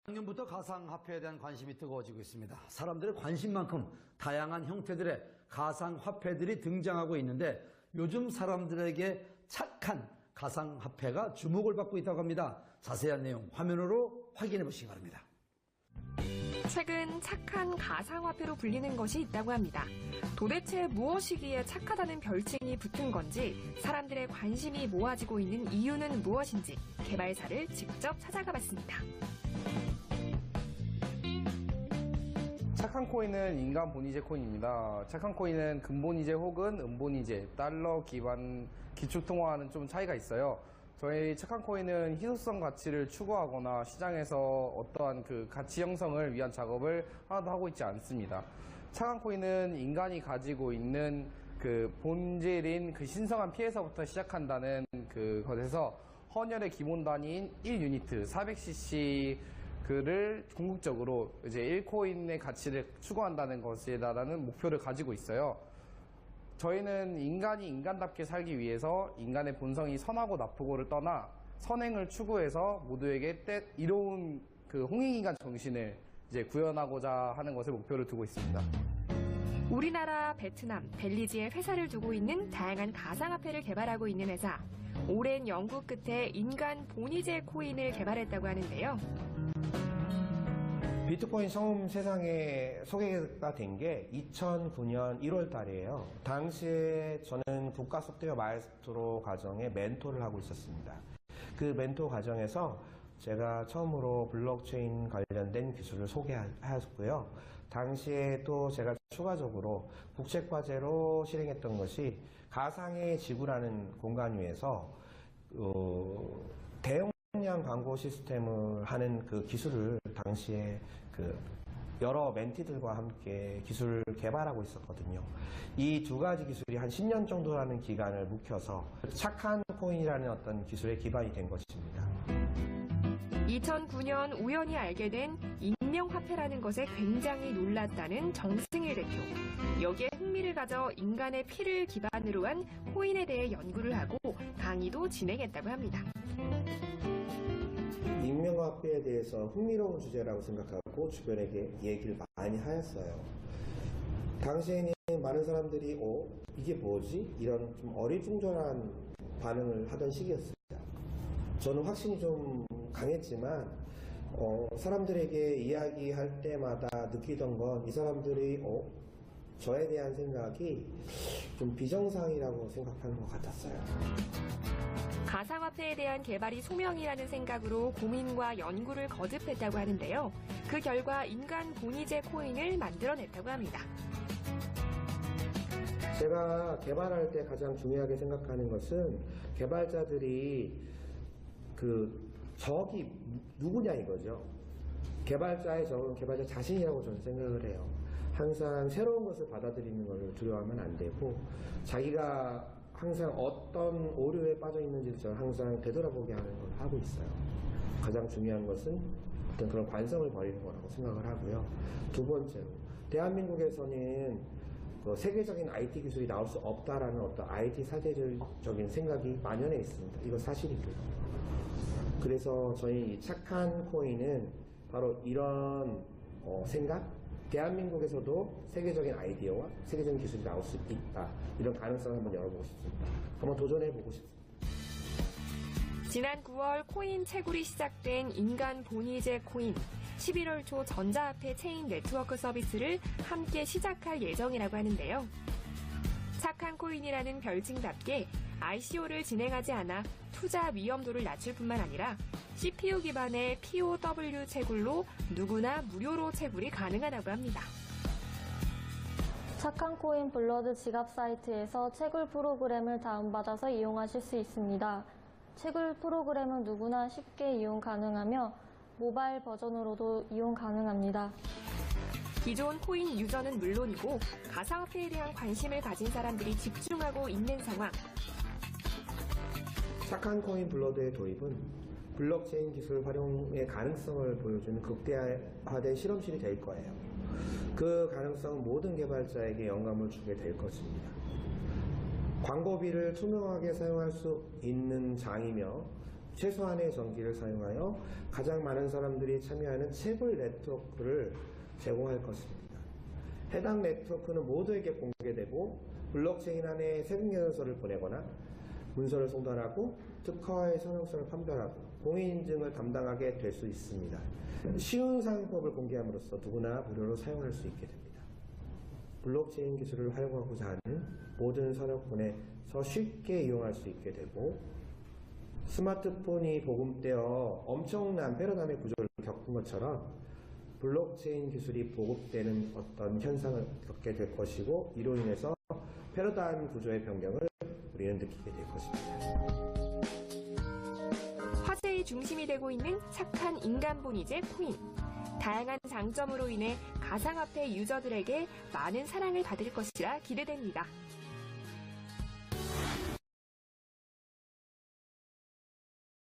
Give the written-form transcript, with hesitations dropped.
작년부터 가상화폐에 대한 관심이 뜨거워지고 있습니다. 사람들의 관심만큼 다양한 형태들의 가상화폐들이 등장하고 있는데 요즘 사람들에게 착한 가상화폐가 주목을 받고 있다고 합니다. 자세한 내용 화면으로 확인해 보시기 바랍니다. 최근 착한 가상화폐로 불리는 것이 있다고 합니다. 도대체 무엇이기에 착하다는 별칭이 붙은 건지, 사람들의 관심이 모아지고 있는 이유는 무엇인지 개발사를 직접 찾아가 봤습니다. 착한 코인은 인간 본위제 코인입니다. 착한 코인은 근본위제 혹은 음본위제, 달러 기반 기축통화와는 좀 차이가 있어요. 저희 착한 코인은 희소성 가치를 추구하거나 시장에서 어떠한 그 가치 형성을 위한 작업을 하나도 하고 있지 않습니다. 착한 코인은 인간이 가지고 있는 그 본질인 그 신성한 피에서부터 시작한다는 그것에서 헌혈의 기본 단위인 1유니트 400cc 그를 궁극적으로 이제 1코인의 가치를 추구한다는 것에 달하는 목표를 가지고 있어요. 저희는 인간이 인간답게 살기 위해서 인간의 본성이 선하고 나쁘고를 떠나 선행을 추구해서 모두에게 이로운 그 홍익인간 정신을 이제 구현하고자 하는 것을 목표로 두고 있습니다. 우리나라, 베트남, 벨리즈에 회사를 두고 있는 다양한 가상화폐를 개발하고 있는 회사. 오랜 연구 끝에 인간 본위제 코인을 개발했다고 하는데요. 비트코인 처음 세상에 소개가 된 게 2009년 1월 달이에요. 당시에 저는 국가 소프트웨어 마에스트로 과정에 멘토를 하고 있었습니다. 그 멘토 과정에서 제가 처음으로 블록체인 관련된 기술을 소개하였고요. 당시에 또 제가 추가적으로 국책과제로 실행했던 것이 가상의 지구라는 공간 위에서 대용량 광고 시스템을 하는 그 기술을 당시에 그 여러 멘티들과 함께 기술을 개발하고 있었거든요. 이 두 가지 기술이 한 10년 정도라는 기간을 묵혀서 착한 코인이라는 어떤 기술의 기반이 된 것입니다. 2009년 우연히 알게 된 인명화폐라는 것에 굉장히 놀랐다는 정승일 대표. 여기에 흥미를 가져 인간의 피를 기반으로 한 코인에 대해 연구를 하고 강의도 진행했다고 합니다. 인명화폐에 대해서 흥미로운 주제라고 생각하고 주변에게 얘기를 많이 하였어요. 당시에는 많은 사람들이 이게 뭐지? 이런 좀 어리둥절한 반응을 하던 시기였어요. 저는 확신이 좀 강했지만 사람들에게 이야기할 때마다 느끼던 건 이 사람들이 저에 대한 생각이 좀 비정상이라고 생각하는 것 같았어요. 가상화폐에 대한 개발이 소명이라는 생각으로 고민과 연구를 거듭했다고 하는데요. 그 결과 인간 본위제 코인을 만들어냈다고 합니다. 제가 개발할 때 가장 중요하게 생각하는 것은 개발자들이 적이 누구냐 이거죠. 개발자의 적은 개발자 자신이라고 저는 생각을 해요. 항상 새로운 것을 받아들이는 것을 두려워하면 안 되고 자기가 항상 어떤 오류에 빠져 있는지를 저는 항상 되돌아보게 하는 걸 하고 있어요. 가장 중요한 것은 어떤 그런 관성을 버리는 거라고 생각을 하고요. 두 번째로 대한민국에서는 세계적인 IT 기술이 나올 수 없다라는 어떤 IT 사대적인 생각이 만연해 있습니다. 이거 사실이고요. 그래서 저희 착한 코인은 바로 이런 생각, 대한민국에서도 세계적인 아이디어와 세계적인 기술이 나올 수 있다. 이런 가능성을 한번 열어보고 싶습니다. 한번 도전해보고 싶습니다. 지난 9월 코인 채굴이 시작된 인간 본위제 코인. 11월 초 전자화폐 체인 네트워크 서비스를 함께 시작할 예정이라고 하는데요. 착한 코인이라는 별칭답게 ICO를 진행하지 않아 투자 위험도를 낮출 뿐만 아니라 CPU 기반의 POW 채굴로 누구나 무료로 채굴이 가능하다고 합니다. 착한 코인 블러드 지갑 사이트에서 채굴 프로그램을 다운받아서 이용하실 수 있습니다. 채굴 프로그램은 누구나 쉽게 이용 가능하며 모바일 버전으로도 이용 가능합니다. 기존 코인 유저는 물론이고 가상화폐에 대한 관심을 가진 사람들이 집중하고 있는 상황. 착한 코인 블러드의 도입은 블록체인 기술 활용의 가능성을 보여주는 극대화된 실험실이 될 거예요. 그 가능성은 모든 개발자에게 영감을 주게 될 것입니다. 광고비를 투명하게 사용할 수 있는 장이며 최소한의 전기를 사용하여 가장 많은 사람들이 참여하는 채굴 네트워크를 제공할 것입니다. 해당 네트워크는 모두에게 공개되고 블록체인 안에 세금계산서를 보내거나 문서를 송달하고 특허의 성역성을 판별하고 공인인증을 담당하게 될 수 있습니다. 쉬운 사용법을 공개함으로써 누구나 무료로 사용할 수 있게 됩니다. 블록체인 기술을 활용하고자 하는 모든 산업군에서 쉽게 이용할 수 있게 되고 스마트폰이 보급되어 엄청난 패러다임의 구조를 겪은 것처럼 블록체인 기술이 보급되는 어떤 현상을 겪게 될 것이고 이로 인해서 패러다임 구조의 변경을 우리는 느끼게 될 것입니다. 화제의 중심이 되고 있는 착한 인간본이제 코인. 다양한 장점으로 인해 가상화폐 유저들에게 많은 사랑을 받을 것이라 기대됩니다.